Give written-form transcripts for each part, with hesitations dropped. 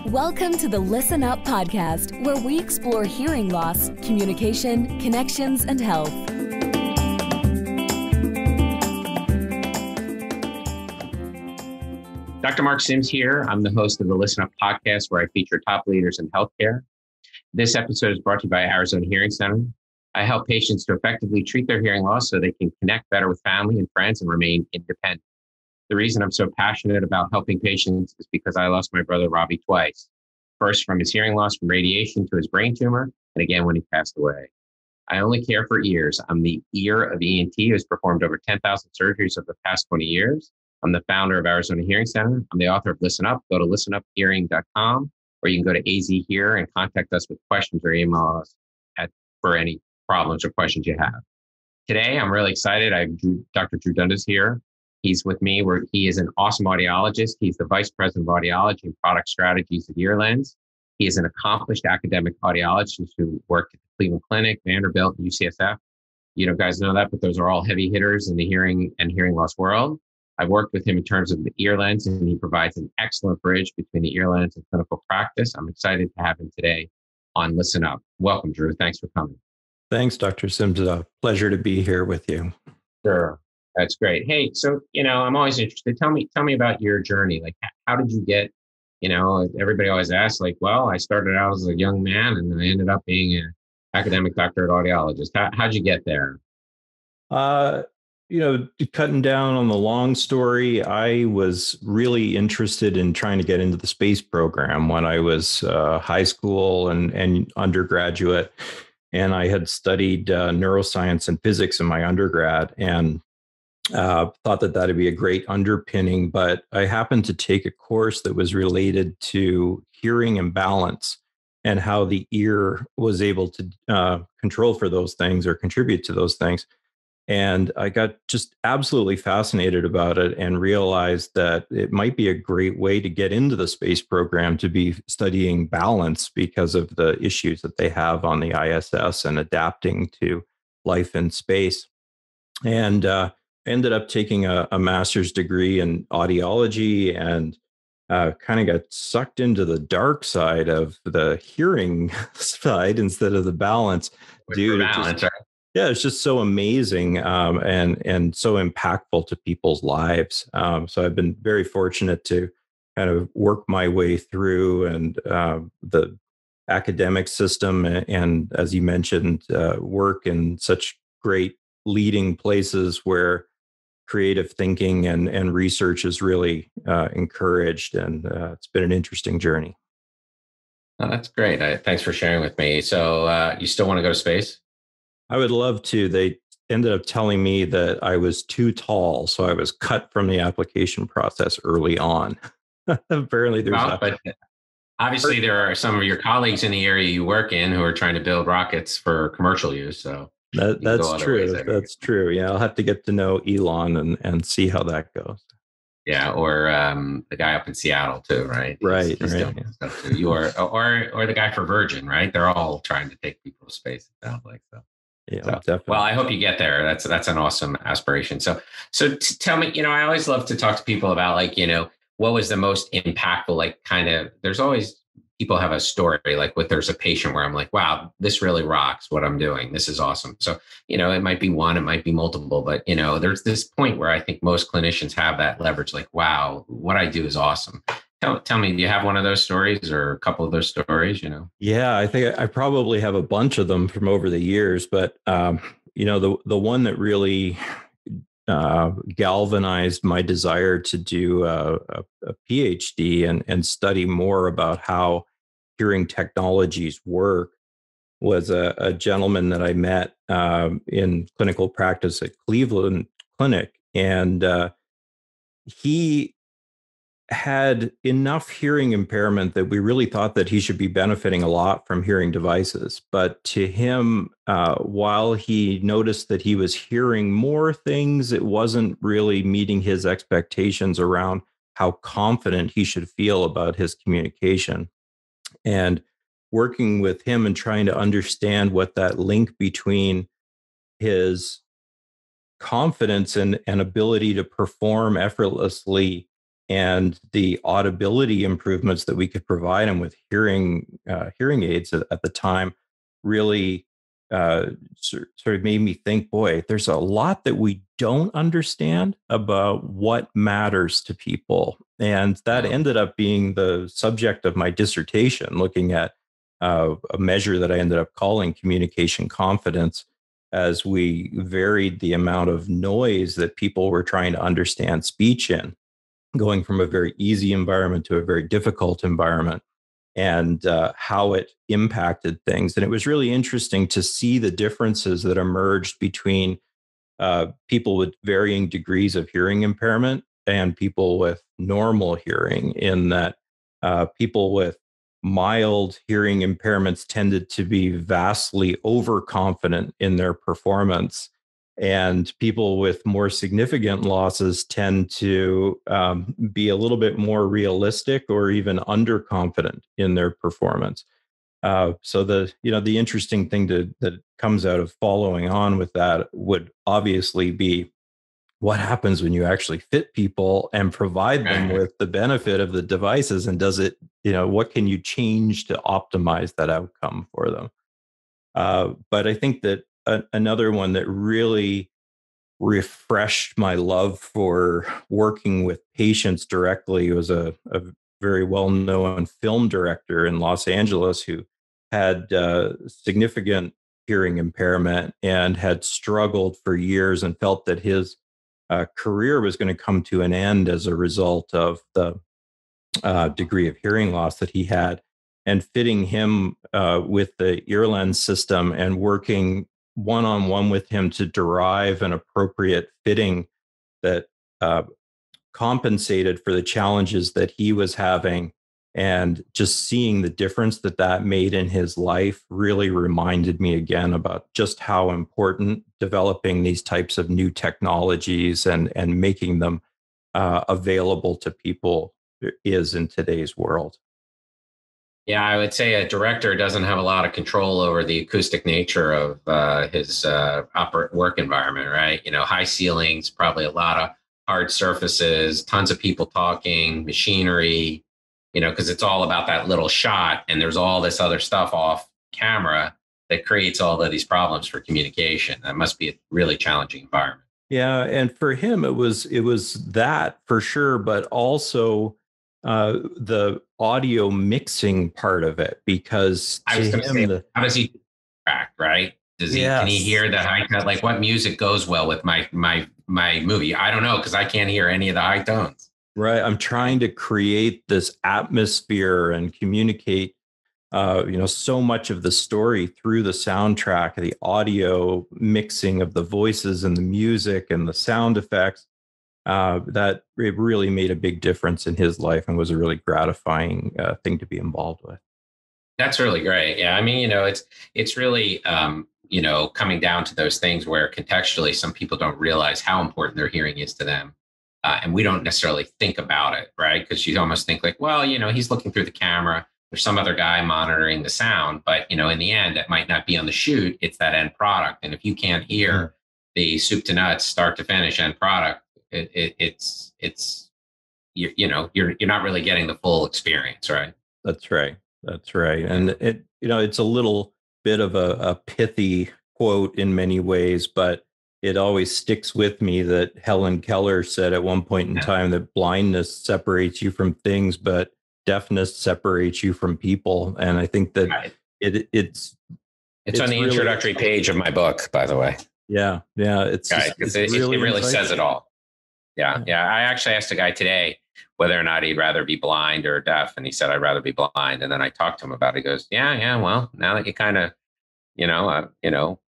Welcome to the Listen Up podcast, where we explore hearing loss, communication, connections, and health. Dr. Mark Sims here. I'm the host of the Listen Up podcast, where I feature top leaders in healthcare. This episode is brought to you by Arizona Hearing Center. I help patients to effectively treat their hearing loss so they can connect better with family and friends and remain independent. The reason I'm so passionate about helping patients is because I lost my brother Robbie twice. First from his hearing loss from radiation to his brain tumor, and again when he passed away. I only care for ears. I'm the ear of ENT who has performed over 10,000 surgeries over the past 20 years. I'm the founder of Arizona Hearing Center. I'm the author of Listen Up. Go to listenuphearing.com, or you can go to AZ Hear and contact us with questions or email us for any problems or questions you have. Today, I'm really excited. I have Dr. Drew Dundas here. He's with me, where he is an awesome audiologist. He's the vice president of audiology and product strategies at Earlens. He is an accomplished academic audiologist who worked at the Cleveland Clinic, Vanderbilt, and UCSF. You know, guys know that, but those are all heavy hitters in the hearing and hearing loss world. I've worked with him in terms of the Earlens, and he provides an excellent bridge between the Earlens and clinical practice. I'm excited to have him today on Listen Up. Welcome, Drew. Thanks for coming. Thanks, Dr. Sims. It's a pleasure to be here with you. Sure. That's great. Hey, so, I'm always interested. Tell me about your journey. Like, how did you get, everybody always asks, like, well, I started out as a young man and I ended up being an academic doctorate audiologist. How'd you get there? Cutting down on the long story, I was really interested in trying to get into the space program when I was high school and undergraduate. And I had studied neuroscience and physics in my undergrad and thought that that'd be a great underpinning. But I happened to take a course that was related to hearing imbalance and how the ear was able to control for those things or contribute to those things. And I got just absolutely fascinated about it and realized that it might be a great way to get into the space program to be studying balance because of the issues that they have on the ISS and adapting to life in space. And ended up taking a master's degree in audiology and kind of got sucked into the dark side of the hearing side instead of the balance. Yeah, it's just so amazing and so impactful to people's lives. So I've been very fortunate to kind of work my way through and the academic system and, as you mentioned, work in such great leading places where creative thinking and research is really encouraged. And it's been an interesting journey. Oh, that's great. Thanks for sharing with me. So you still want to go to space? I would love to. They ended up telling me that I was too tall, so I was cut from the application process early on. Apparently, but obviously there are some of your colleagues in the area you work in who are trying to build rockets for commercial use. So that's true. That's true. Yeah, I'll have to get to know Elon and see how that goes. Yeah, or the guy up in Seattle too, right? Right. He's doing stuff too. You or the guy for Virgin, right? They're all trying to take people to space. It sounds like so. Yeah, definitely. Well, I hope you get there. That's an awesome aspiration. So tell me, I always love to talk to people about what was the most impactful, there's always people have a story, there's a patient where I'm like, wow, this really rocks what I'm doing. This is awesome. So, it might be one, it might be multiple, but there's this point where I think most clinicians have that leverage, like, wow, what I do is awesome. Tell me, do you have one of those stories or a couple of those stories, Yeah, I think I probably have a bunch of them from over the years, but, the one that really galvanized my desire to do a PhD and study more about how hearing technologies work was a gentleman that I met in clinical practice at Cleveland Clinic. And he had enough hearing impairment that we really thought that he should be benefiting a lot from hearing devices. But to him, while he noticed that he was hearing more things, it wasn't really meeting his expectations around how confident he should feel about his communication. And working with him and trying to understand what that link between his confidence and ability to perform effortlessly, and the audibility improvements that we could provide him with hearing aids at the time really sort of made me think, boy, there's a lot that we don't understand about what matters to people. And that ended up being the subject of my dissertation, looking at a measure that I ended up calling communication confidence, as we varied the amount of noise that people were trying to understand speech in, going from a very easy environment to a very difficult environment, and how it impacted things. And it was really interesting to see the differences that emerged between people with varying degrees of hearing impairment and people with normal hearing, in that people with mild hearing impairments tended to be vastly overconfident in their performance. And people with more significant losses tend to be a little bit more realistic or even underconfident in their performance. So the interesting thing that comes out of following on with that would obviously be what happens when you actually fit people and provide them with the benefit of the devices, and does it, what can you change to optimize that outcome for them? But I think that another one that really refreshed my love for working with patients directly was a very well-known film director in Los Angeles who had significant hearing impairment and had struggled for years and felt that his career was going to come to an end as a result of the degree of hearing loss that he had. And fitting him with the Earlens system and working one-on-one with him to derive an appropriate fitting that compensated for the challenges that he was having, and just seeing the difference that that made in his life really reminded me again about just how important developing these types of new technologies and making them available to people is in today's world. Yeah, I would say a director doesn't have a lot of control over the acoustic nature of his work environment, right? High ceilings, probably a lot of hard surfaces, tons of people talking, machinery, because it's all about that little shot, and there's all this other stuff off camera that creates all of these problems for communication. That must be a really challenging environment. Yeah, and for him, it was that for sure, but also the audio mixing part of it, because I was going to say, how does he track, right? Can he hear the high tone? Like, what music goes well with my movie? I don't know, because I can't hear any of the high tones. Right. I'm trying to create this atmosphere and communicate, so much of the story through the soundtrack, the audio mixing of the voices and the music and the sound effects. That it really made a big difference in his life and was a really gratifying thing to be involved with. That's really great. Yeah, I mean, it's really coming down to those things where contextually some people don't realize how important their hearing is to them. And we don't necessarily think about it, right? Because you almost think like, well, he's looking through the camera. There's some other guy monitoring the sound. But, in the end, it might not be on the shoot. It's that end product. And if you can't hear the soup to nuts, start to finish end product, it's you're not really getting the full experience, right? That's right. That's right. And it's a little bit of a pithy quote in many ways, but it always sticks with me that Helen Keller said at one point in time that blindness separates you from things, but deafness separates you from people. And I think that it's on the really introductory page of my book, by the way. Yeah. Yeah. It really says it all. Yeah. I actually asked a guy today whether or not he'd rather be blind or deaf. And he said, I'd rather be blind. And then I talked to him about it. He goes, yeah. Well, now that you kind of,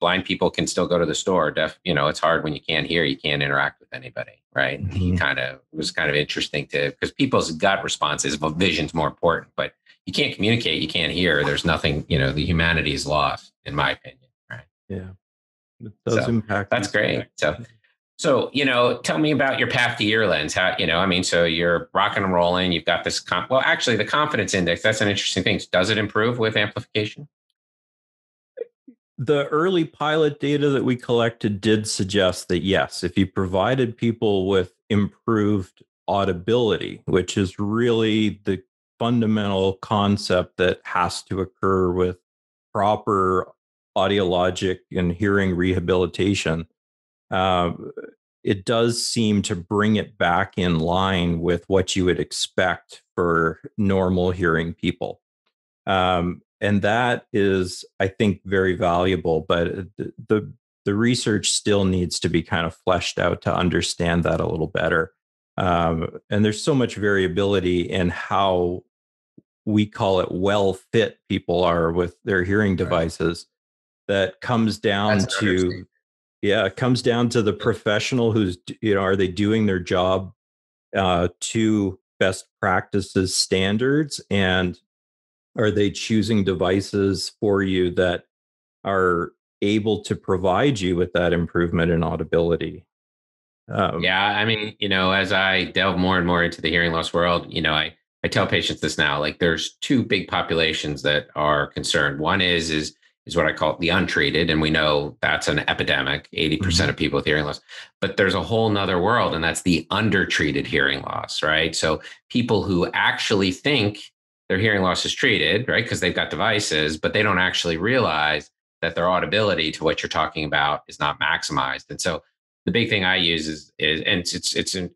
blind people can still go to the store. Deaf, it's hard when you can't hear, you can't interact with anybody. Right. Mm-hmm. It was kind of interesting because people's gut response is, well, vision's more important, but you can't communicate, you can't hear. There's nothing, the humanity is lost, in my opinion. Right. Yeah. It does impact. That's great. So, tell me about your path to Earlens. How, so you're rocking and rolling. You've got this, actually the confidence index, that's an interesting thing. Does it improve with amplification? The early pilot data that we collected did suggest that, yes, if you provided people with improved audibility, which is really the fundamental concept that has to occur with proper audiologic and hearing rehabilitation, uh, it does seem to bring it back in line with what you would expect for normal hearing people. And that is, I think, very valuable. But the research still needs to be kind of fleshed out to understand that a little better. And there's so much variability in how we call it well fit people are with their hearing devices. That comes down That's an to understatement. yeah, it comes down to the professional who's are they doing their job to best practices standards, and are they choosing devices for you that are able to provide you with that improvement in audibility? Um, Yeah, I mean, as I delve more and more into the hearing loss world, I tell patients this now, like there's two big populations that are concerned. One is what I call the untreated, and we know that's an epidemic, 80% mhm, of people with hearing loss. But there's a whole nother world, and that's the undertreated hearing loss, right? So people who actually think their hearing loss is treated, right? Because they've got devices, but they don't actually realize that their audibility to what you're talking about is not maximized. And so the big thing I use is and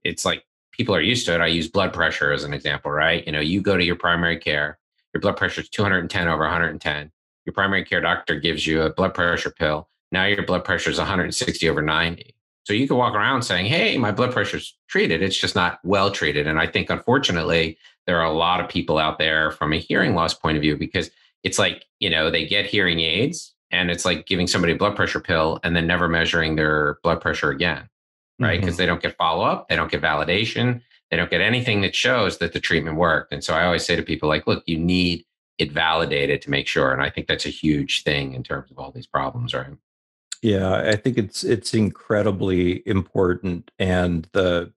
it's like people are used to it. I use blood pressure as an example, right? You go to your primary care, your blood pressure is 210 over 110. Your primary care doctor gives you a blood pressure pill. Now your blood pressure is 160 over 90. So you can walk around saying, "Hey, my blood pressure's treated." It's just not well treated. And I think unfortunately there are a lot of people out there from a hearing loss point of view because it's like, they get hearing aids and it's like giving somebody a blood pressure pill and then never measuring their blood pressure again, right? Because mhm. they don't get follow up, they don't get validation, they don't get anything that shows that the treatment worked. And so I always say to people, like, look, you need it validated to make sure. And I think that's a huge thing in terms of all these problems, right? Yeah, I think it's incredibly important, and the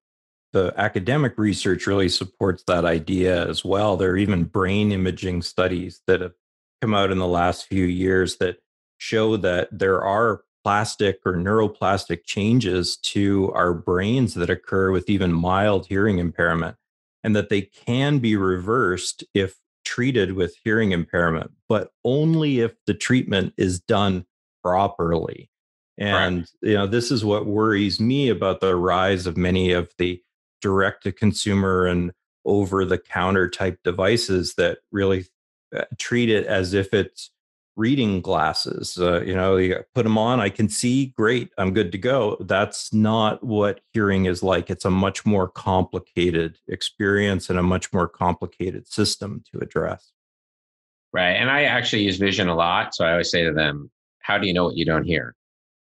academic research really supports that idea as well. There are even brain imaging studies that have come out in the last few years that show that there are plastic or neuroplastic changes to our brains that occur with even mild hearing impairment, and that they can be reversed if treated with hearing impairment, but only if the treatment is done properly. Correct. And this is what worries me about the rise of many of the direct to consumer and over the counter type devices that really treat it as if it's reading glasses. You put them on, I can see, great, I'm good to go. That's not what hearing is like. It's a much more complicated experience and a much more complicated system to address. Right. And I actually use vision a lot. So I always say to them, how do you know what you don't hear?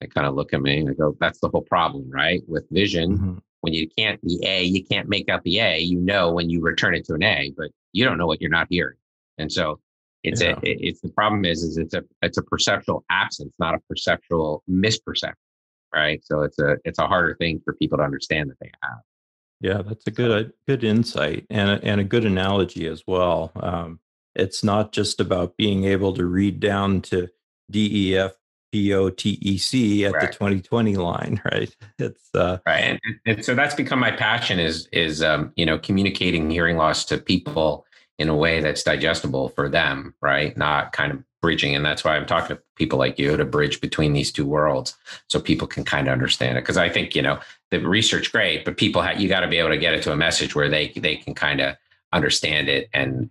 They kind of look at me and I go, that's the whole problem, right? With vision, Mhm. when you can't make out the A, when you return it to an A, but you don't know what you're not hearing. And so Yeah. it's the problem is it's a perceptual absence, not a perceptual misperception, right? So it's a harder thing for people to understand that they have. Yeah, that's a So good insight and a good analogy as well. It's not just about being able to read down to DEFPOTEC at the right. 2020 line, right? It's Right. And so that's become my passion is communicating hearing loss to people in a way that's digestible for them, right? Not kind of bridging. And that's why I'm talking to people like you to bridge between these two worlds so people can kind of understand it. Because I think, the research great, but you got to be able to get it to a message where they can kind of understand it and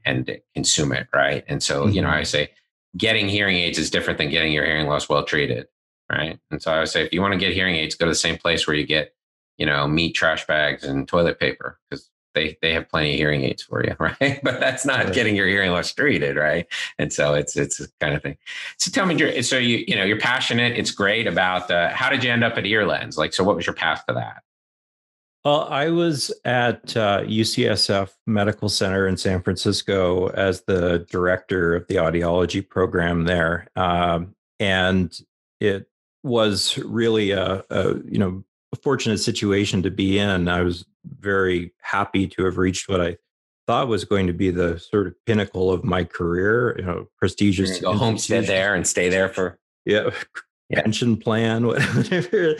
consume it, right? And so, I mhm. say getting hearing aids is different than getting your hearing loss well treated, right? And so I would say if you want to get hearing aids, go to the same place where you get meat trash bags and toilet paper because they have plenty of hearing aids for you, right? But that's not Right. getting your hearing loss treated, right? And so it's a kind of thing. So tell me, so you're passionate. It's great about how did you end up at Earlens? Like, so what was your path to that? Well, I was at UCSF Medical Center in San Francisco as the director of the audiology program there, and it was really a fortunate situation to be in. I was very happy to have reached what I thought was going to be the sort of pinnacle of my career, You're gonna prestigious go homestead institution. there and stay there for. Yeah. Yeah. Pension plan, whatever.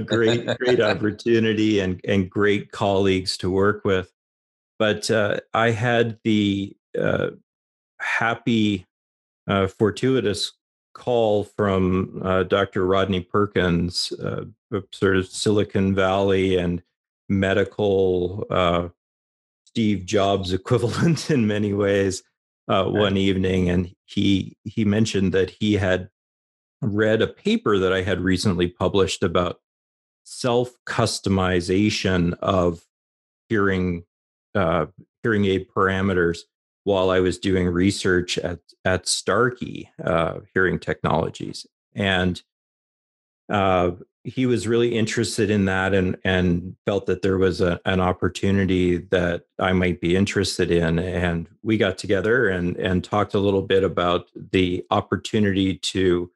Great opportunity and great colleagues to work with. But I had the happy, fortuitous call from Dr. Rodney Perkins, sort of Silicon Valley and medical Steve Jobs equivalent in many ways, one evening, and he mentioned that he had read a paper that I had recently published about self-customization of hearing uh, hearing aid parameters while I was doing research at Starkey Hearing Technologies, and uh, he was really interested in that and felt that there was an opportunity that I might be interested in, and we got together and talked a little bit about the opportunity to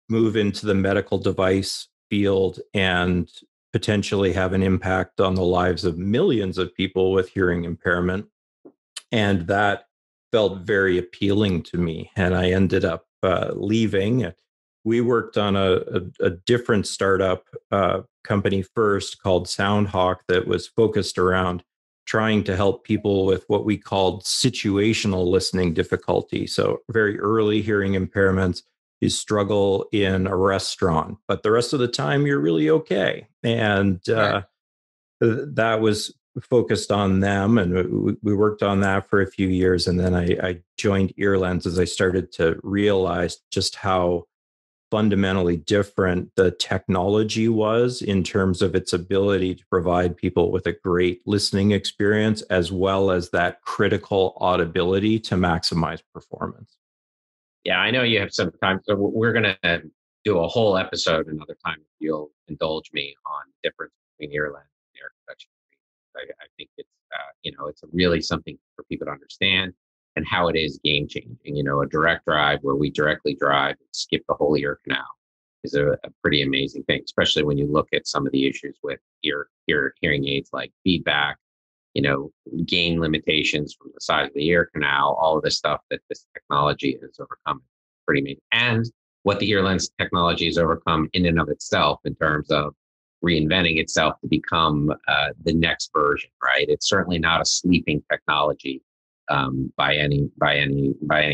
move into the medical device field and potentially have an impact on the lives of millions of people with hearing impairment. And that felt very appealing to me. And I ended up leaving. We worked on a different startup company first called Soundhawk that was focused around trying to help people with what we called situational listening difficulty. So, very early hearing impairments. You struggle in a restaurant, but the rest of the time you're really okay. And that was focused on them, and we worked on that for a few years. And then I joined Earlens as I started to realize just how fundamentally different the technology was in terms of its ability to provide people with a great listening experience, as well as that critical audibility to maximize performance. Yeah, I know you have some time, so we're going to do a whole episode another time if you'll indulge me on the difference between ear lens and air conduction. I think it's it's really something for people to understand and how it is game changing. A direct drive where we directly drive and skip the whole ear canal is a pretty amazing thing, especially when you look at some of the issues with hearing aids like feedback, gain limitations from the size of the ear canal, all of the stuff that this technology has overcome. Pretty amazing. And what the ear lens technology has overcome in and of itself in terms of reinventing itself to become the next version, right? It's certainly not a sleeping technology by any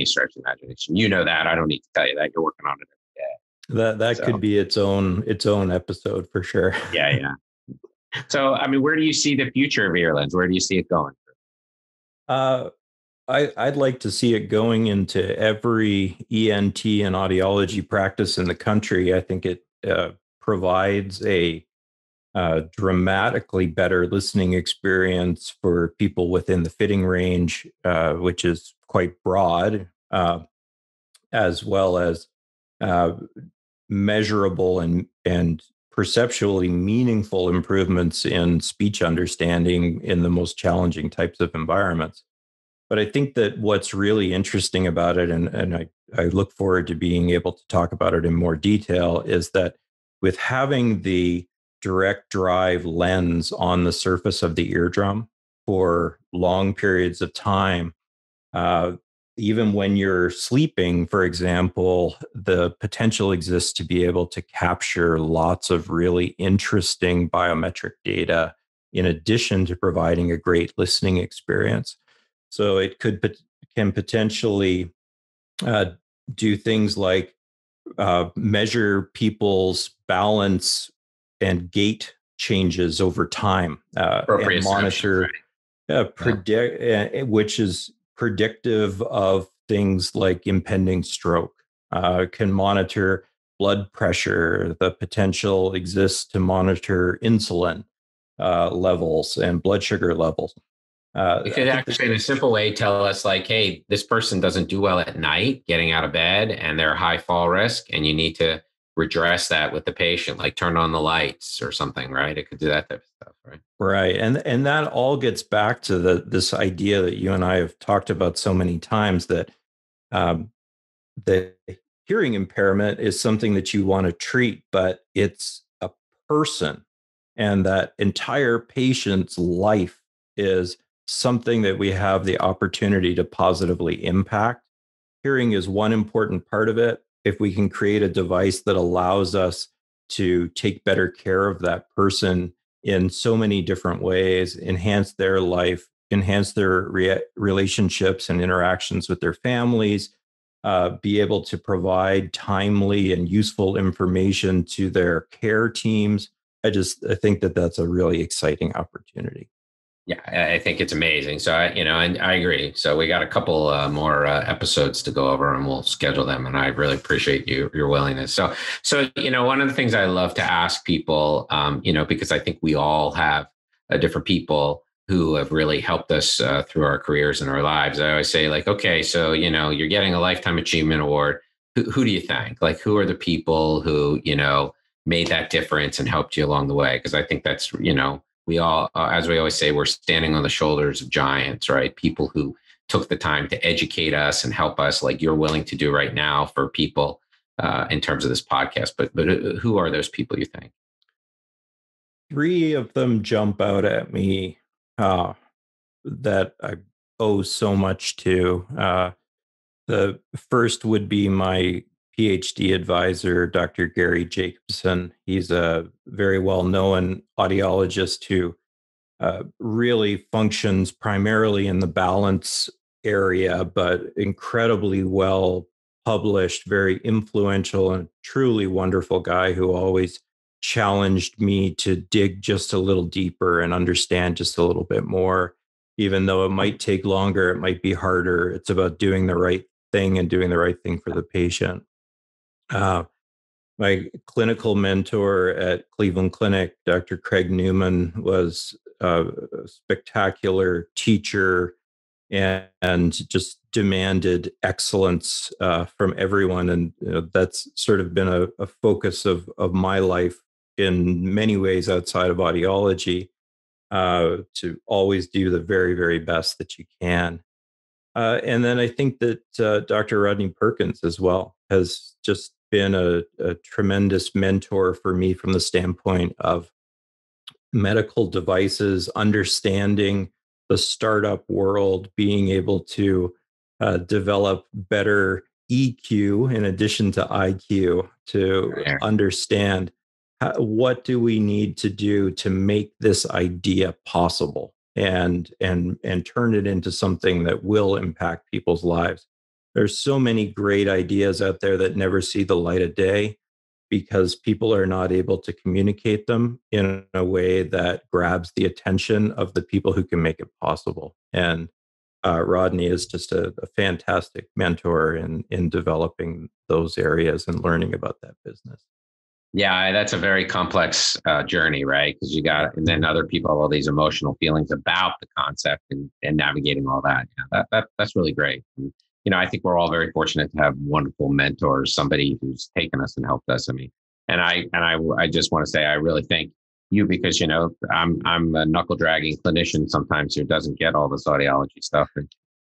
stretch of the imagination. You know that. I don't need to tell you that. You're working on it every day. That could be its own episode for sure. Yeah. So, I mean, where do you see the future of earlens? Where do you see it going? I'd like to see it going into every ENT and audiology practice in the country. I think it provides a dramatically better listening experience for people within the fitting range, which is quite broad, as well as measurable and perceptually meaningful improvements in speech understanding in the most challenging types of environments. But I think that what's really interesting about it, and I look forward to being able to talk about it in more detail, is that with having the direct drive lens on the surface of the eardrum for long periods of time, even when you're sleeping, for example, the potential exists to be able to capture lots of really interesting biometric data in addition to providing a great listening experience. So it can potentially do things like measure people's balance and gait changes over time, and monitor, which is predictive of things like impending stroke. Can monitor blood pressure. The potential exists to monitor insulin levels and blood sugar levels. It could actually, in a simple way, tell us like, hey, this person doesn't do well at night getting out of bed and they're high fall risk, and you need to redress that with the patient, like turn on the lights or something, right? It could do that type of stuff, right? Right. And that all gets back to this idea that you and I have talked about so many times, that the hearing impairment is something that you want to treat, but it's a person, and that entire patient's life is something that we have the opportunity to positively impact. Hearing is one important part of it. if we can create a device that allows us to take better care of that person in so many different ways, enhance their life, enhance their relationships and interactions with their families, be able to provide timely and useful information to their care teams. I think that that's a really exciting opportunity. Yeah, I think it's amazing. So and I agree. So we got a couple more episodes to go over, and we'll schedule them. And I really appreciate your willingness. So one of the things I love to ask people, because I think we all have different people who have really helped us through our careers and our lives. I always say, like, okay, so you're getting a Lifetime Achievement Award. Who do you thank? Like, who are the people who made that difference and helped you along the way? Because I think that's we all, as we always say, we're standing on the shoulders of giants, right? People who took the time to educate us and help us, like you're willing to do right now for people in terms of this podcast. But who are those people you think? Three of them jump out at me that I owe so much to. The first would be my PhD advisor, Dr. Gary Jacobson. He's a very well-known audiologist who really functions primarily in the balance area, but incredibly well published, very influential, and truly wonderful guy who always challenged me to dig just a little deeper and understand just a little bit more. Even though it might take longer, it might be harder. It's about doing the right thing and doing the right thing for the patient. My clinical mentor at Cleveland Clinic, Dr. Craig Newman, was a spectacular teacher and just demanded excellence from everyone. And that's sort of been a focus of my life in many ways outside of audiology, to always do the very, very best that you can. And then I think that Dr. Rodney Perkins as well has just been a tremendous mentor for me from the standpoint of medical devices, understanding the startup world, being able to develop better EQ in addition to IQ to understand what do we need to do to make this idea possible and turn it into something that will impact people's lives. There's so many great ideas out there that never see the light of day because people are not able to communicate them in a way that grabs the attention of the people who can make it possible. And Rodney is just a fantastic mentor in developing those areas and learning about that business. Yeah, that's a very complex journey, right? Because you got, and then other people have all these emotional feelings about the concept and navigating all that. Yeah, that's really great. And, I think we're all very fortunate to have wonderful mentors, somebody who's taken us and helped us. I mean, and I just want to say I really thank you because I'm a knuckle dragging clinician sometimes who doesn't get all this audiology stuff,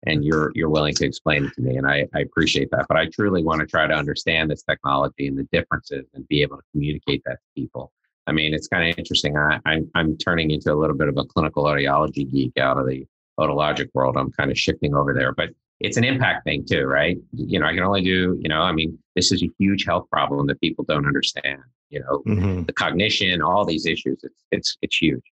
and you're willing to explain it to me, and I appreciate that. But I truly want to try to understand this technology and the differences and be able to communicate that to people. I mean, it's kind of interesting. I'm turning into a little bit of a clinical audiology geek out of the otologic world. I'm kind of shifting over there, but it's an impact thing too, right? I can only do, I mean, this is a huge health problem that people don't understand, the cognition, all these issues. It's huge.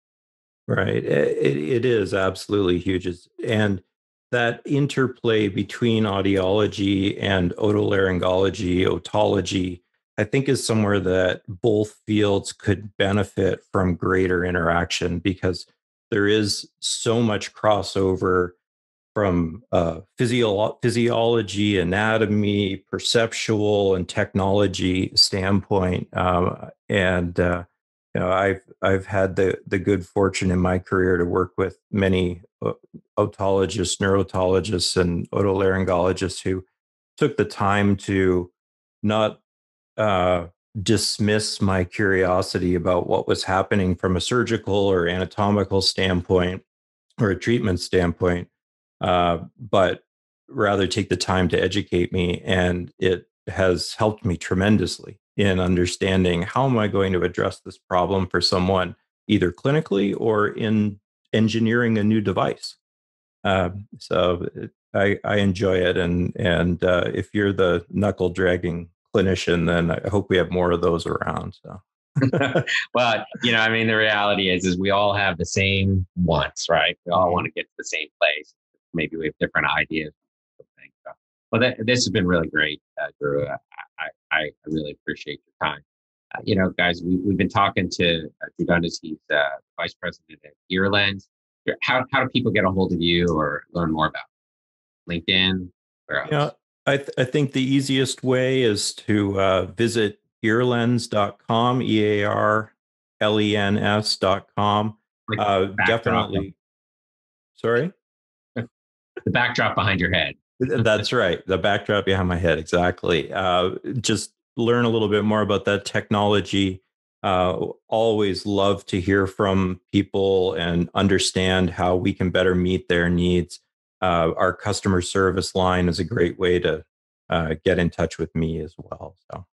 Right. It is absolutely huge. And that interplay between audiology and otolaryngology, otology, I think is somewhere that both fields could benefit from greater interaction because there is so much crossover from physiology, anatomy, perceptual, and technology standpoint. I've had the good fortune in my career to work with many otologists, neurotologists, and otolaryngologists who took the time to not dismiss my curiosity about what was happening from a surgical or anatomical standpoint or a treatment standpoint, but rather take the time to educate me. And it has helped me tremendously in understanding how am I going to address this problem for someone, either clinically or in engineering a new device. So I enjoy it. And if you're the knuckle dragging clinician, then I hope we have more of those around. So. Well, I mean, the reality is we all have the same wants, right? We all want to get to the same place. Maybe we have different ideas. So, well, this has been really great, Drew. I really appreciate your time. Guys, we've been talking to Drew Dundas. He's vice president at Earlens. How do people get a hold of you or learn more about it? LinkedIn? Where else? Yeah, I think the easiest way is to visit earlens.com, EARLENS.com. Definitely. Sorry? The backdrop behind your head. That's right. The backdrop behind my head. Exactly. Just learn a little bit more about that technology. Always love to hear from people and understand how we can better meet their needs. Our customer service line is a great way to get in touch with me as well. So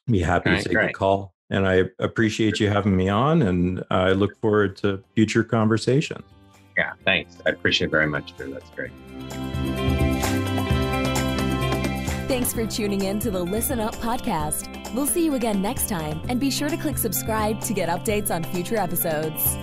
be happy to take a call. And I appreciate you having me on, and I look forward to future conversations. Yeah, thanks. I appreciate it very much, Drew. That's great. Thanks for tuning in to the Listen Up podcast. We'll see you again next time, and be sure to click subscribe to get updates on future episodes.